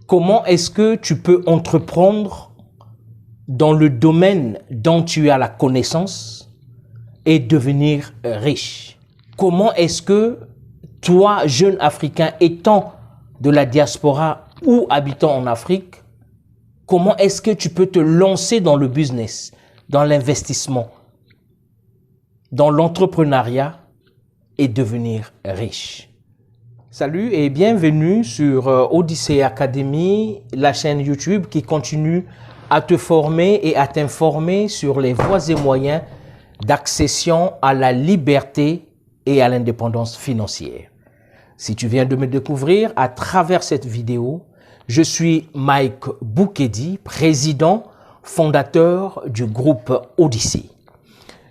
Comment est-ce que tu peux entreprendre dans le domaine dont tu as la connaissance et devenir riche? Comment est-ce que toi, jeune Africain, étant de la diaspora ou habitant en Afrique, comment est-ce que tu peux te lancer dans le business, dans l'investissement, dans l'entrepreneuriat et devenir riche? Salut et bienvenue sur Odyssey Academy, la chaîne YouTube qui continue à te former et à t'informer sur les voies et moyens d'accession à la liberté et à l'indépendance financière. Si tu viens de me découvrir à travers cette vidéo, je suis Mike Boukedi, président, fondateur du groupe Odyssey.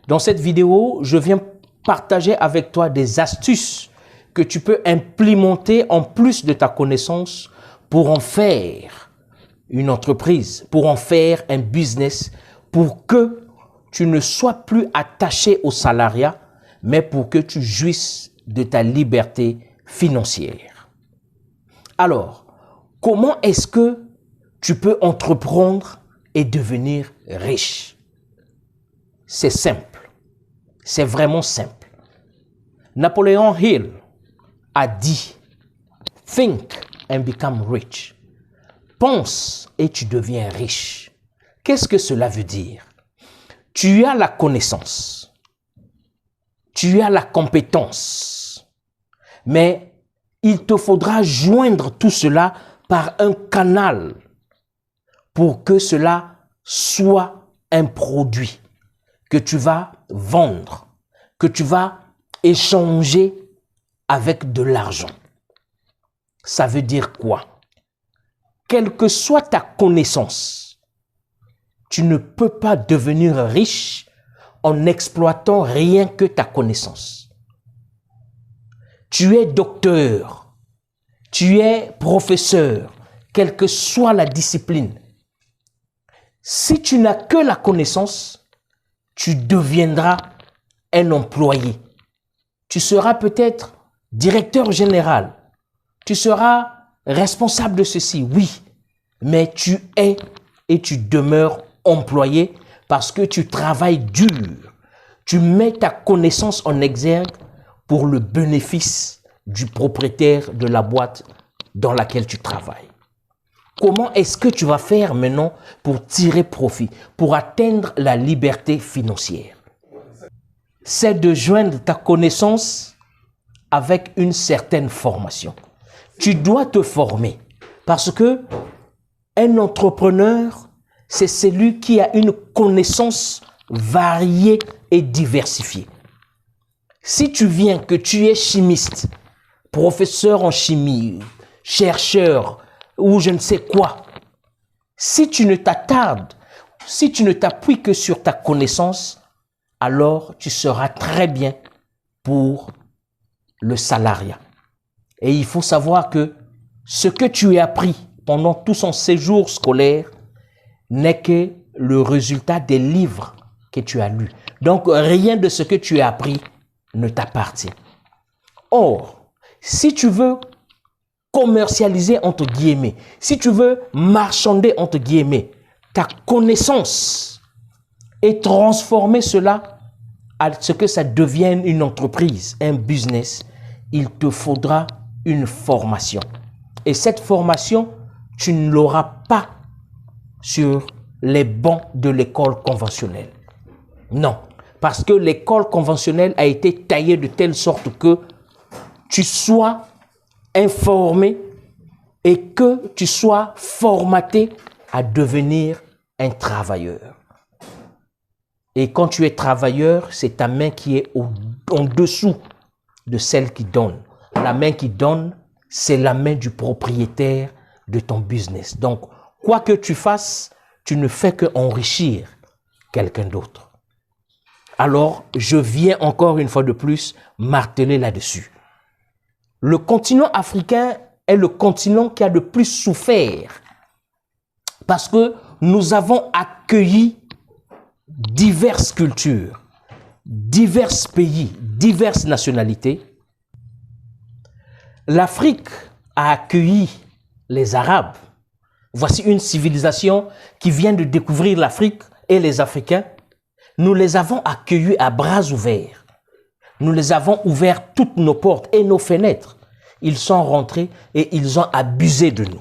Dans cette vidéo, je viens partager avec toi des astuces que tu peux implémenter en plus de ta connaissance pour en faire une entreprise, pour en faire un business, pour que tu ne sois plus attaché au salariat, mais pour que tu jouisses de ta liberté financière. Alors, comment est-ce que tu peux entreprendre et devenir riche? C'est simple. C'est vraiment simple. Napoleon Hill a dit « Think and become rich ». Pense et tu deviens riche. Qu'est-ce que cela veut dire? Tu as la connaissance, tu as la compétence, mais il te faudra joindre tout cela par un canal pour que cela soit un produit que tu vas vendre, que tu vas échanger avec de l'argent. Ça veut dire quoi? Quelle que soit ta connaissance, tu ne peux pas devenir riche en exploitant rien que ta connaissance. Tu es docteur, tu es professeur, quelle que soit la discipline. Si tu n'as que la connaissance, tu deviendras un employé. Tu seras peut-être directeur général. Tu seras responsable de ceci, oui. Mais tu es et tu demeures employé parce que tu travailles dur. Tu mets ta connaissance en exergue pour le bénéfice du propriétaire de la boîte dans laquelle tu travailles. Comment est-ce que tu vas faire maintenant pour tirer profit, pour atteindre la liberté financière? C'est de joindre ta connaissance avec une certaine formation. Tu dois te former parce que un entrepreneur, c'est celui qui a une connaissance variée et diversifiée. Si tu viens que tu es chimiste, professeur en chimie, chercheur ou je ne sais quoi, si tu ne t'attardes, si tu ne t'appuies que sur ta connaissance, alors tu seras très bien pour le salariat. Et il faut savoir que ce que tu as appris pendant tout son séjour scolaire n'est que le résultat des livres que tu as lus. Donc, rien de ce que tu as appris ne t'appartient. Or, si tu veux commercialiser entre guillemets, si tu veux marchander entre guillemets, ta connaissance et transformer cela à ce que ça devienne une entreprise, un business, il te faudra une formation. Et cette formation, tu ne l'auras pas sur les bancs de l'école conventionnelle. Non, parce que l'école conventionnelle a été taillée de telle sorte que tu sois informé et que tu sois formaté à devenir un travailleur. Et quand tu es travailleur, c'est ta main qui est en dessous de celle qui donne. La main qui donne, c'est la main du propriétaire de ton business. Donc, quoi que tu fasses, tu ne fais qu'enrichir quelqu'un d'autre. Alors, je viens encore une fois de plus marteler là-dessus. Le continent africain est le continent qui a le plus souffert parce que nous avons accueilli diverses cultures, divers pays, diverses nationalités. L'Afrique a accueilli les Arabes, Voici une civilisation qui vient de découvrir l'Afrique et les Africains. Nous les avons accueillis à bras ouverts. Nous les avons ouvert toutes nos portes et nos fenêtres. Ils sont rentrés et ils ont abusé de nous.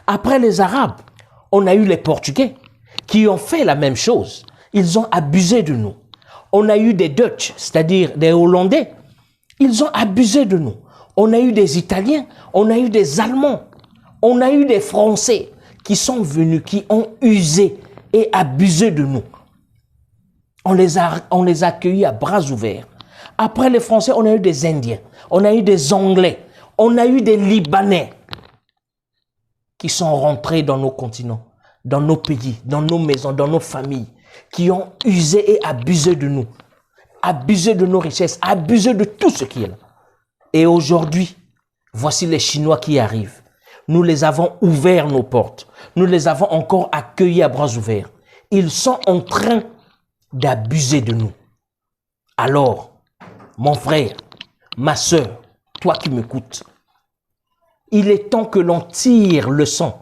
Après les Arabes, on a eu les Portugais qui ont fait la même chose. Ils ont abusé de nous. On a eu des Dutch, c'est-à-dire des Hollandais. Ils ont abusé de nous. On a eu des Italiens, on a eu des Allemands, on a eu des Français qui sont venus, qui ont usé et abusé de nous. On les a accueillis à bras ouverts. Après les Français, on a eu des Indiens, on a eu des Anglais, on a eu des Libanais qui sont rentrés dans nos continents, dans nos pays, dans nos maisons, dans nos familles, qui ont usé et abusé de nous, abusé de nos richesses, abusé de tout ce qui est là. Et aujourd'hui, voici les Chinois qui arrivent. Nous les avons ouvert nos portes. Nous les avons encore accueillis à bras ouverts. Ils sont en train d'abuser de nous. Alors, mon frère, ma sœur, toi qui m'écoutes, il est temps que l'on tire leçon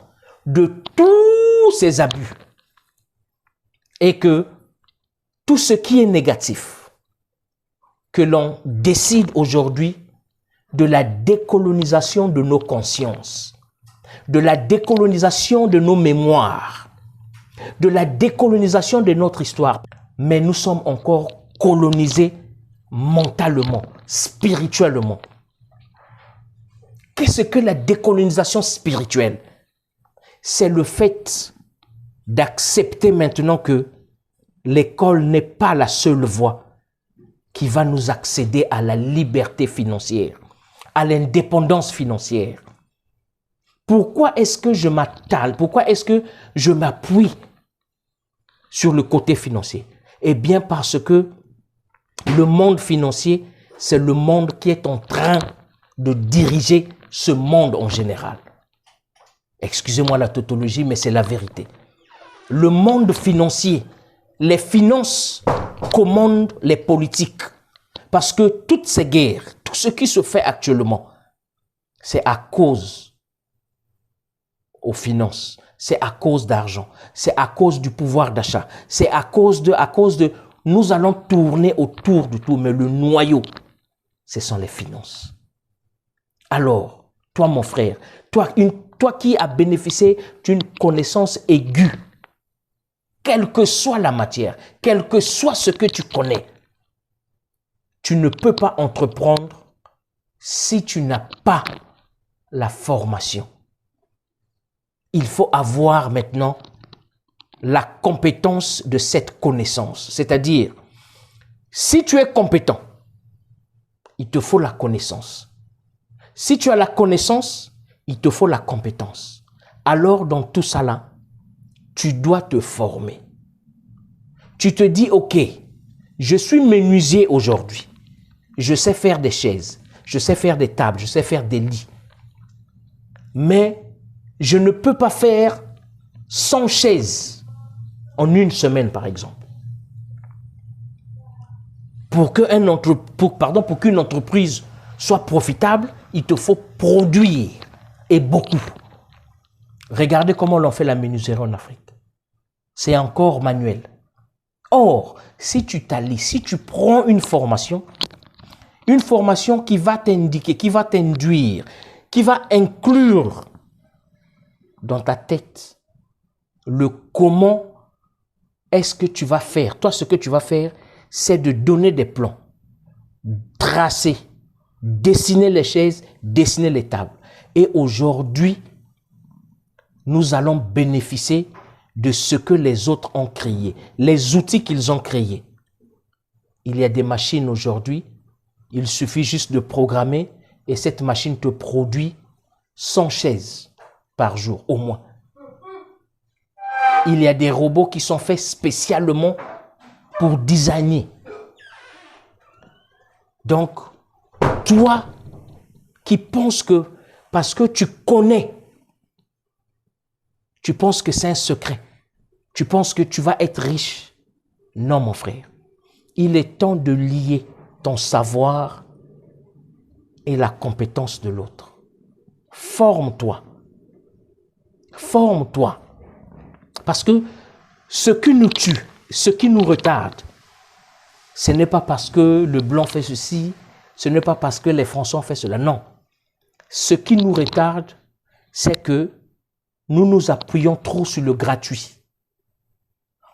de tous ces abus et que tout ce qui est négatif, que l'on décide aujourd'hui de la décolonisation de nos consciences, de la décolonisation de nos mémoires, de la décolonisation de notre histoire. Mais nous sommes encore colonisés mentalement, spirituellement. Qu'est-ce que la décolonisation spirituelle? C'est le fait d'accepter maintenant que l'école n'est pas la seule voie qui va nous accéder à la liberté financière, à l'indépendance financière. Pourquoi est-ce que je m'attale? Pourquoi est-ce que je m'appuie sur le côté financier? Eh bien parce que le monde financier, c'est le monde qui est en train de diriger ce monde en général. Excusez-moi la tautologie, mais c'est la vérité. Le monde financier, les finances commandent les politiques. Parce que toutes ces guerres, tout ce qui se fait actuellement, c'est à cause aux finances, c'est à cause d'argent, c'est à cause du pouvoir d'achat, c'est à cause de, nous allons tourner autour du tout, mais le noyau, ce sont les finances. Alors, toi mon frère, toi qui as bénéficié d'une connaissance aiguë, quelle que soit la matière, quel que soit ce que tu connais, tu ne peux pas entreprendre si tu n'as pas la formation. Il faut avoir maintenant la compétence de cette connaissance. C'est-à-dire, si tu es compétent, il te faut la connaissance. Si tu as la connaissance, il te faut la compétence. Alors, dans tout ça là, tu dois te former. Tu te dis, ok, je suis menuisier aujourd'hui. Je sais faire des chaises, je sais faire des tables, je sais faire des lits. Mais je ne peux pas faire 100 chaises en une semaine, par exemple. Pour qu'une entreprise soit profitable, il te faut produire, et beaucoup. Regardez comment l'on fait la menuiserie en Afrique. C'est encore manuel. Or, si tu t'allies, si tu prends une formation qui va t'indiquer, qui va t'induire, qui va inclure dans ta tête le comment est-ce que tu vas faire. Toi, ce que tu vas faire, c'est de donner des plans, tracer, dessiner les chaises, dessiner les tables. Et aujourd'hui, nous allons bénéficier de ce que les autres ont créé, les outils qu'ils ont créés. Il y a des machines aujourd'hui, il suffit juste de programmer et cette machine te produit 100 chaises par jour, au moins. Il y a des robots qui sont faits spécialement pour designer. Donc, toi qui penses que, parce que tu connais, tu penses que c'est un secret, tu penses que tu vas être riche. Non, mon frère. Il est temps de lier ton savoir et la compétence de l'autre. Forme-toi. Forme-toi. Parce que ce qui nous tue, ce qui nous retarde, ce n'est pas parce que le blanc fait ceci, ce n'est pas parce que les Français ont fait cela. Non. Ce qui nous retarde, c'est que nous nous appuyons trop sur le gratuit.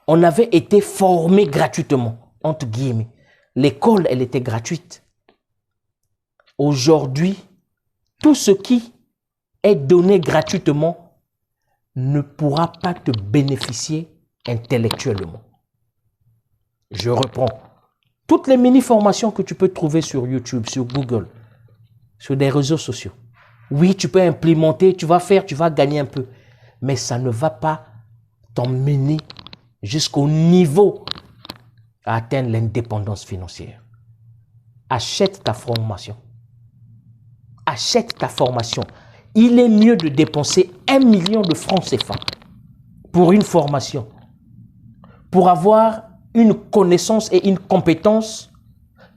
On avait été formés gratuitement, entre guillemets. L'école, elle était gratuite. Aujourd'hui, tout ce qui est donné gratuitement ne pourra pas te bénéficier intellectuellement. Je reprends. Toutes les mini-formations que tu peux trouver sur YouTube, sur Google, sur des réseaux sociaux. Oui, tu peux implémenter, tu vas faire, tu vas gagner un peu. Mais ça ne va pas t'emmener jusqu'au niveau à atteindre l'indépendance financière. Achète ta formation. Achète ta formation. Il est mieux de dépenser 1 million de francs CFA pour une formation, pour avoir une connaissance et une compétence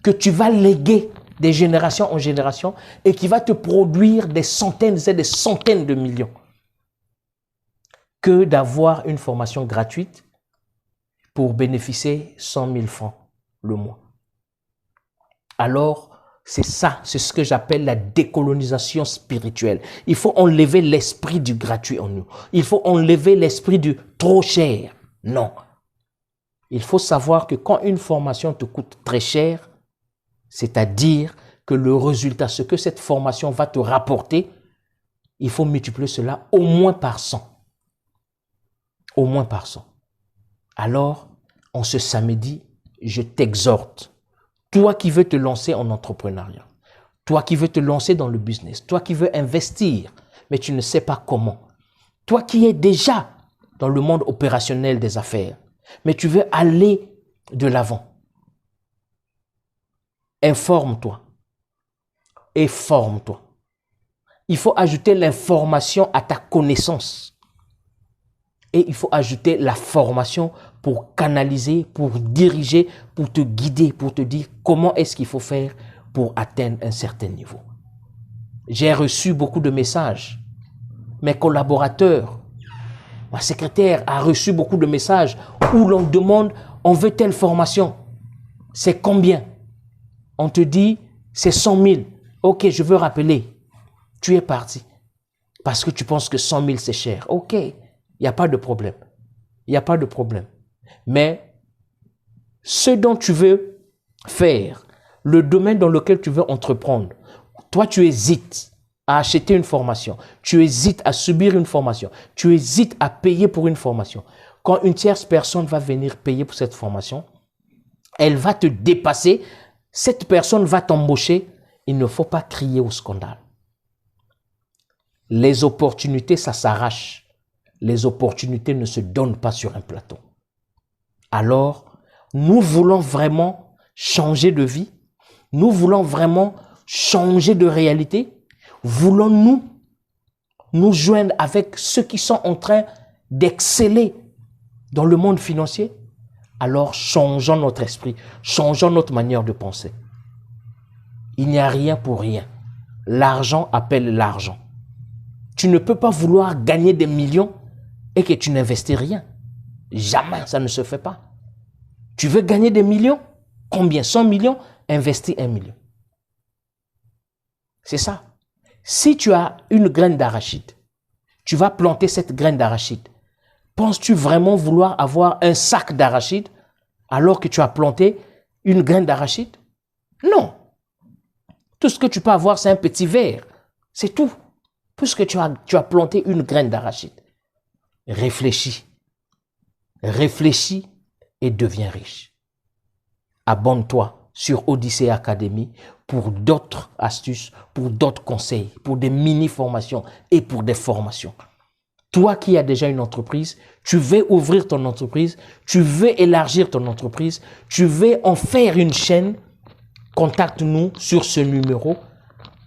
que tu vas léguer de génération en génération et qui va te produire des centaines et des centaines de millions, que d'avoir une formation gratuite pour bénéficier 100 000 francs le mois. Alors, c'est ça, c'est ce que j'appelle la décolonisation spirituelle. Il faut enlever l'esprit du gratuit en nous. Il faut enlever l'esprit du trop cher. Non. Il faut savoir que quand une formation te coûte très cher, c'est-à-dire que le résultat, ce que cette formation va te rapporter, il faut multiplier cela au moins par 100. Au moins par 100. Alors, en ce samedi, je t'exhorte, toi qui veux te lancer en entrepreneuriat, toi qui veux te lancer dans le business, toi qui veux investir, mais tu ne sais pas comment, toi qui es déjà dans le monde opérationnel des affaires, mais tu veux aller de l'avant. Informe-toi et forme-toi. Il faut ajouter l'information à ta connaissance. Et il faut ajouter la formation pour canaliser, pour diriger, pour te guider, pour te dire comment est-ce qu'il faut faire pour atteindre un certain niveau. J'ai reçu beaucoup de messages. Mes collaborateurs, ma secrétaire a reçu beaucoup de messages où l'on demande, on veut telle formation. C'est combien? On te dit, c'est 100 000. Ok, je veux rappeler. Tu es parti. Parce que tu penses que 100 000 c'est cher. Ok, il n'y a pas de problème. Il n'y a pas de problème. Mais ce dont tu veux faire, le domaine dans lequel tu veux entreprendre, toi tu hésites à acheter une formation, tu hésites à subir une formation, tu hésites à payer pour une formation. Quand une tierce personne va venir payer pour cette formation, elle va te dépasser, cette personne va t'embaucher, il ne faut pas crier au scandale. Les opportunités, ça s'arrache. Les opportunités ne se donnent pas sur un plateau. Alors, nous voulons vraiment changer de vie. Nous voulons vraiment changer de réalité. Voulons-nous nous joindre avec ceux qui sont en train d'exceller dans le monde financier? Alors, changeons notre esprit, changeons notre manière de penser. Il n'y a rien pour rien. L'argent appelle l'argent. Tu ne peux pas vouloir gagner des millions et que tu n'investis rien. Jamais, ça ne se fait pas. Tu veux gagner des millions? Combien? 100 millions? Investis 1 million. C'est ça. Si tu as une graine d'arachide, tu vas planter cette graine d'arachide. Penses-tu vraiment vouloir avoir un sac d'arachide alors que tu as planté une graine d'arachide? Non. Tout ce que tu peux avoir, c'est un petit verre. C'est tout. Puisque tu as planté une graine d'arachide. Réfléchis. Réfléchis et deviens riche. Abonne-toi sur Odyssey Academy pour d'autres astuces, pour d'autres conseils, pour des mini-formations et pour des formations. Toi qui as déjà une entreprise, tu veux ouvrir ton entreprise, tu veux élargir ton entreprise, tu veux en faire une chaîne, contacte-nous sur ce numéro.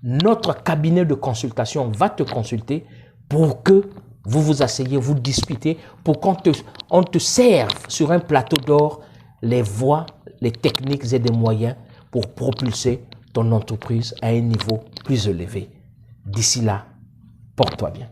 Notre cabinet de consultation va te consulter pour que vous vous asseyez, vous discutez, pour qu'on te serve sur un plateau d'or les voies, les techniques et des moyens pour propulser ton entreprise à un niveau plus élevé. D'ici là, porte-toi bien.